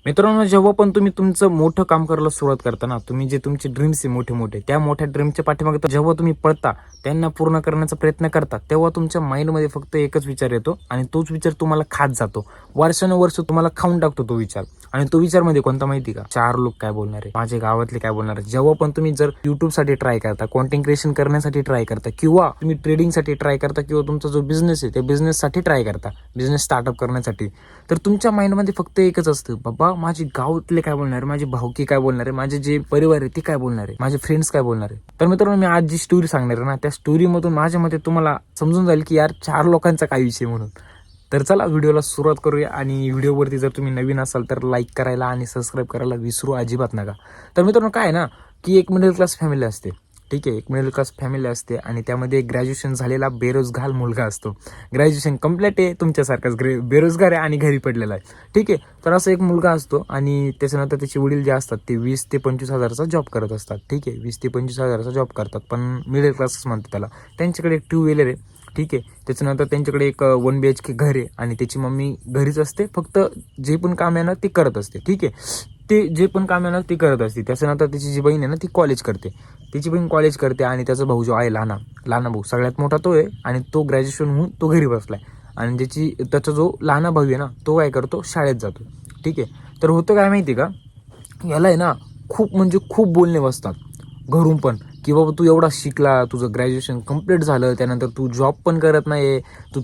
मित्रांनो, जेव्हा पण तुम्ही तुमचं मोठं काम करायला सुरुवात करता ना, तुम्ही जे तुमचे ड्रीम्स आहे मोठे मोठे, त्या मोठ्या ड्रीमच्या पाठीमागे जेव्हा तुम्ही पळता, त्यांना पूर्ण करण्याचा प्रयत्न करता, तेव्हा तुमच्या माइंडमध्ये फक्त एकच विचार येतो आणि तोच विचार तुम्हाला खात जातो. वर्षानुवर्ष तुम्हाला खाऊन टाकतो तो विचार. आणि तो विचार मध्ये कोणता माहिती का? 4 लोक काय बोलणार आहे, माझे गावातले काय बोलणार आहे. जेव्हा पण तुम्ही जर युट्यूब साठी ट्राय करता, कॉन्टेंट क्रिएशन करण्यासाठी ट्राय करता, किंवा तुम्ही ट्रेडिंग साठी ट्राय करता, किंवा तुमचा जो बिझनेस आहे त्या बिझनेस साठी ट्राय करता, बिझनेस स्टार्टअप करण्यासाठी, तर तुमच्या माइंडमध्ये फक्त एकच असतं, बाबा माझे गावातले काय बोलणार आहे, माझी भावकी काय बोलणार आहे, माझे जे परिवार आहे ते काय बोलणार आहे, माझे फ्रेंड्स काय बोलणार आहे. तर मित्रांनो, मी आज जी स्टोरी सांगणार आहे ना, त्या स्टोरीमधून माझ्या मते तुम्हाला समजून जाईल की यार 4 लोकांचा काय विषय म्हणून. तर चला व्हिडिओला सुरुवात करूया. आणि व्हिडिओवरती जर तुम्ही नवीन असाल तर लाईक करायला आणि सबस्क्राईब करायला विसरू अजिबात नका. तर मित्रांनो, काय आहे ना, की एक मिडल क्लास फॅमिली असते. ठीक आहे, एक मिडल क्लास फॅमिली असते आणि त्यामध्ये ग्रॅज्युएशन झालेला बेरोजगार मुलगा असतो. ग्रॅज्युएशन कम्प्लीट आहे, तुमच्यासारखाच बेरोजगार आहे आणि घरी पडलेला आहे. ठीक आहे, तर असा एक मुलगा असतो आणि त्याच्यानंतर त्याचे वडील जे असतात ते 20 ते 25 हजाराचा जॉब करत असतात. ठीक आहे, 20 ते 25 हजाराचा जॉब करतात, पण मिडल क्लासच म्हणतात त्याला. त्यांच्याकडे एक 2 व्हीलर आहे. ठीक आहे, त्याच्यानंतर त्यांच्याकडे एक 1 BHK घर आहे आणि त्याची मम्मी घरीच असते, फक्त जे पण काम आहे ना ते करत असते. ठीक आहे, ते जे पण काम आहे ना ती करत असते. त्याच्यानंतर त्याची जी बहीण आहे ना ती कॉलेज करते. तिची बहीण कॉलेज करते आणि त्याचा भाऊ जो आहे लहाना भाऊ सगळ्यात मोठा तो आहे आणि तो ग्रॅज्युएशन होऊन तो घरी बसलाय. आणि त्याचा जो लहाना भाऊ आहे ना तो काय करतो, शाळेत जातो. ठीक आहे, तर होतं काय माहिती का, याला आहे ना खूप म्हणजे खूप बोलणे बसतात घरून पण, की बाबा तू एवढा शिकला, तुझं ग्रॅज्युएशन कम्प्लीट झालं, त्यानंतर तू जॉब पण करत नाही, तू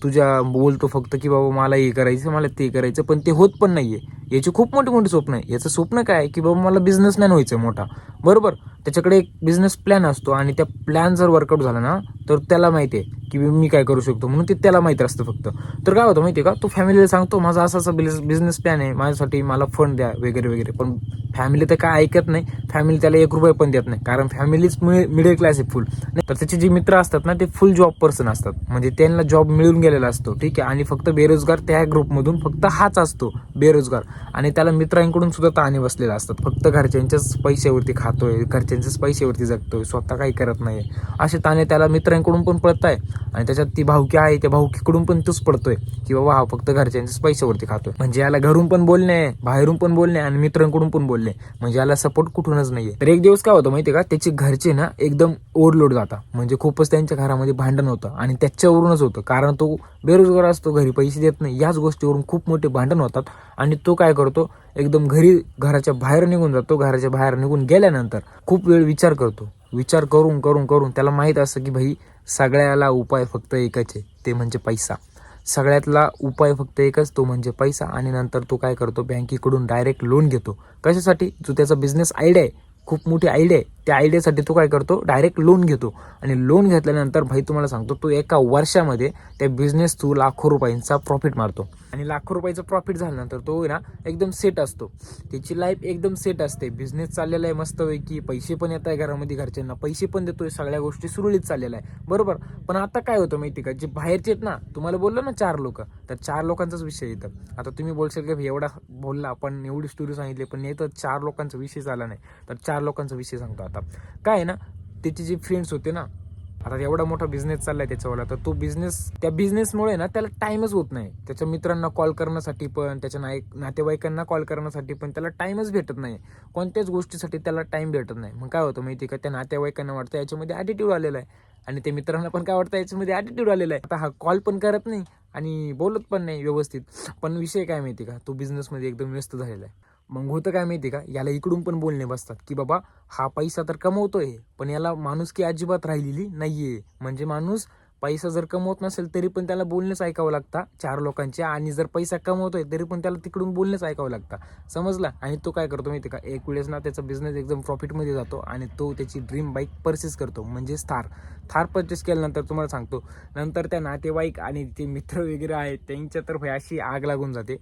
बोलतो फक्त की बाबा मला हे करायचं, मला ते करायचं, पण ते होत पण नाहीये. याची खूप मोठी मोठी स्वप्न आहे. याचं स्वप्न काय की बाबा मला बिझनेसमॅन व्हायचं मोठा. बरोबर, त्याच्याकडे एक बिझनेस प्लॅन असतो आणि त्या प्लॅन जर वर्कआउट झाला ना तर त्याला माहिती आहे की मी काय करू शकतो, म्हणून ते त्याला माहिती असतं फक्त. तर काय होतं माहिती आहे का, तो फॅमिलीला सांगतो माझा असा बिझनेस प्लॅन आहे, माझ्यासाठी मला फंड द्या वगैरे वगैरे, पण फॅमिली तर काय ऐकत नाही. फॅमिली त्याला 1 रुपया पण देत नाही, कारण फॅमिलीच मिडल क्लास आहे फुल. तर त्याचे जे मित्र असतात ना ते फुल जॉब पर्सन असतात, म्हणजे त्यांना जॉब मिळून गेलेला असतो. ठीक आहे, आणि फक्त बेरोजगार त्या ग्रुपमधून फक्त हाच असतो बेरोजगार. आणि त्याला मित्रांकडून सुद्धा ताणे बसलेले असतात, फक्त घरच्यांच्याच पैशावरती खातोय, घरच्यांच्याच पैशावरती जगतोय, स्वतः काही करत नाही. असे ताणे त्याला मित्रांकडून पण पडताय. आणि त्याच्यात ती भावकी आहे, त्या भावकीकडून पण तोच पडतोय की बाबा हा फक्त घरच्यांच्याच पैशावरती खातोय. म्हणजे याला घरून पण बोलणे, बाहेरून पण बोलणे आणि मित्रांकडून पण बोलणे, म्हणजे याला सपोर्ट कुठूनच नाहीये. तर एक दिवस काय होतं माहितीये का, त्याचे घरचे ना एकदम ओव्हरलोड जातात, म्हणजे खूपच त्यांच्या घरामध्ये भांडण होतं आणि त्याच्यावरूनच होतं, कारण तो बेरोजगार असतो, घरी पैसे देत नाही, याच गोष्टीवरून खूप मोठे भांडण होतात. आणि तो काय करतो, एकदम घराच्या बाहेर निघून जातो. घराच्या बाहेर निघून गेल्यानंतर खूप वेळ विचार करतो. विचार करून करून करून त्याला माहित असतं की भाई सगळ्याला उपाय फक्त एकच आहे, ते म्हणजे पैसा. सगळ्यातला उपाय फक्त एकच, तो म्हणजे पैसा. आणि नंतर तो काय करतो, बँकेकडून डायरेक्ट लोन घेतो. कशासाठी, जो त्याचा बिझनेस आयडिया आहे, खूप मोठी आयडिया आहे, त्या आयडियासाठी तो काय करतो, डायरेक्ट लोन घेतो. आणि लोन घेतल्यानंतर भाई तुम्हाला सांगतो, तो एका वर्षामध्ये त्या बिझनेस थ्रू लाखो रुपयांचा प्रॉफिट मारतो. आणि लाखो रुपयाचं प्रॉफिट झाल्यानंतर तो ना एकदम सेट असतो. त्याची लाईफ एकदम सेट असते. बिझनेस चाललेला आहे मस्तपैकी, पैसे पण येत आहे घरामध्ये, घरच्यांना पैसे पण देतोय, सगळ्या गोष्टी सुरळीत चाललेल्या आहे. बरोबर, पण आता काय होतं माहिती का, जे बाहेरचे आहेत ना, तुम्हाला बोललो ना 4 लोक, तर 4 लोकांचाच विषय येतं. आता तुम्ही बोलशाल की एवढा बोलला, पण एवढी स्टोरी सांगितली, पण येतं 4 लोकांचा विषय झाला नाही. तर 4 लोकांचा विषय सांगतो आता. काय आहे ना, त्याचे जे फ्रेंड्स होते ना, आता एवढा मोठा बिझनेस चाललाय त्याच्यावाला, तर तो त्या बिझनेसमुळे ना त्याला टाइमच होत नाही. त्याच्या मित्रांना कॉल करण्यासाठी पण, त्याच्या नातेवाईकांना कॉल करण्यासाठी पण त्याला टाइमच भेटत नाही. कोणत्याच गोष्टीसाठी त्याला टाइम भेटत नाही. मग काय होतं माहिती का, त्या नातेवाईकांना वाटतं याच्यामध्ये ॲटिट्यूड आलेला आहे, आणि ते मित्रांना पण काय वाटतं याच्यामध्ये ॲटिट्यूड आलेला आहे. आता हा कॉल पण करत नाही आणि बोलत पण नाही व्यवस्थित. पण विषय काय माहिती का, तो बिझनेसमध्ये एकदम व्यस्त झालेला आहे. मग होतं काय माहिती का, याला इकडून पण बोलणे बसतात की बाबा हा पैसा तर कमवतोय, पण याला माणुसकी अजिबात राहिलेली नाहीये. म्हणजे माणूस पैसा जर कमवत नसेल तरी पण त्याला बोलणेच ऐकावं लागतं 4 लोकांचे, आणि जर पैसा कमवतोय तरी पण त्याला तिकडून बोलणेच ऐकावं लागतं. समजला. आणि तो काय करतो माहिती का, एक वेळेस ना त्याचा बिझनेस एकदम प्रॉफिटमध्ये जातो आणि तो त्याची ड्रीम बाईक परचेस करतो, म्हणजे थार परचेस केल्यानंतर तुम्हाला सांगतो, नंतर त्या नातेवाईक आणि ते मित्र वगैरे आहेत त्यांच्यातर्फे अशी आग लागून जाते.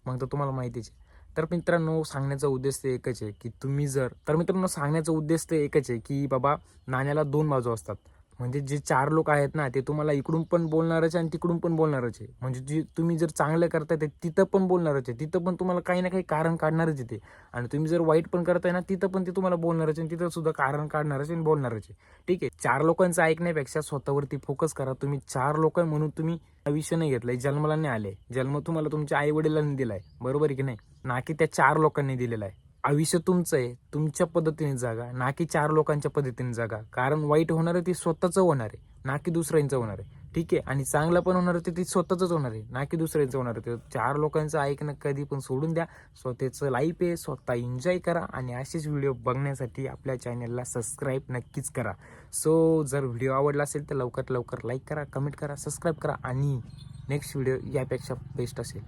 मग तर तुम्हाला माहितीच आहे. तर मित्रांनो, सांगण्याचा उद्देश ते एकच आहे की तुम्ही जर, तर मित्रांनो सांगण्याचा उद्देश ते एकच आहे की बाबा नाण्याला 2 बाजू असतात. म्हणजे जे 4 लोक आहेत ना, ते तुम्हाला इकडून पण बोलणारच आहे आणि तिकडून पण बोलणारच आहे. म्हणजे जे तुम्ही जर चांगलं करताय ते तिथं पण बोलणारच आहे. तिथं पण तुम्हाला काही ना काही कारण काढणारच आहे ते. आणि तुम्ही जर वाईट पण करताय ना, तिथं पण ते तुम्हाला बोलणारच आहे आणि तिथं सुद्धा कारण काढणारच आहे आणि बोलणारच आहे. ठीक आहे. 4 लोकांचं ऐकण्यापेक्षा स्वतःवरती फोकस करा. तुम्ही 4 लोक म्हणून तुम्ही आयुष्य नाही घेतलंय, जन्माला नाही आले. जन्म तुम्हाला तुमच्या आई वडिलांनी दिलाय, बरोबर आहे की नाही? ना की त्या 4 लोकांनी दिलेला आहे. आयुष्य तुमचं आहे, तुमच्या पद्धतीने जगा, ना की 4 लोकांच्या पद्धतीने जगा. कारण वाईट होणार आहे ते स्वतःच होणार आहे, ना की दुसऱ्यांचं होणार आहे. ठीक आहे. आणि चांगलं पण होणार आहे ते स्वतःच होणार आहे, ना की दुसऱ्यांचं होणार आहे. 4 लोकांचं ऐकणं कधी पण सोडून द्या. स्वतःचं लाईफ आहे, स्वतः एन्जॉय करा आणि असेच व्हिडिओ बघण्यासाठी आपल्या चॅनलला सबस्क्राईब नक्कीच करा. सो जर व्हिडिओ आवडला असेल तर लवकरात लवकर लाईक करा, कमेंट करा, सबस्क्राईब करा आणि नेक्स्ट व्हिडिओ यापेक्षा बेस्ट असेल.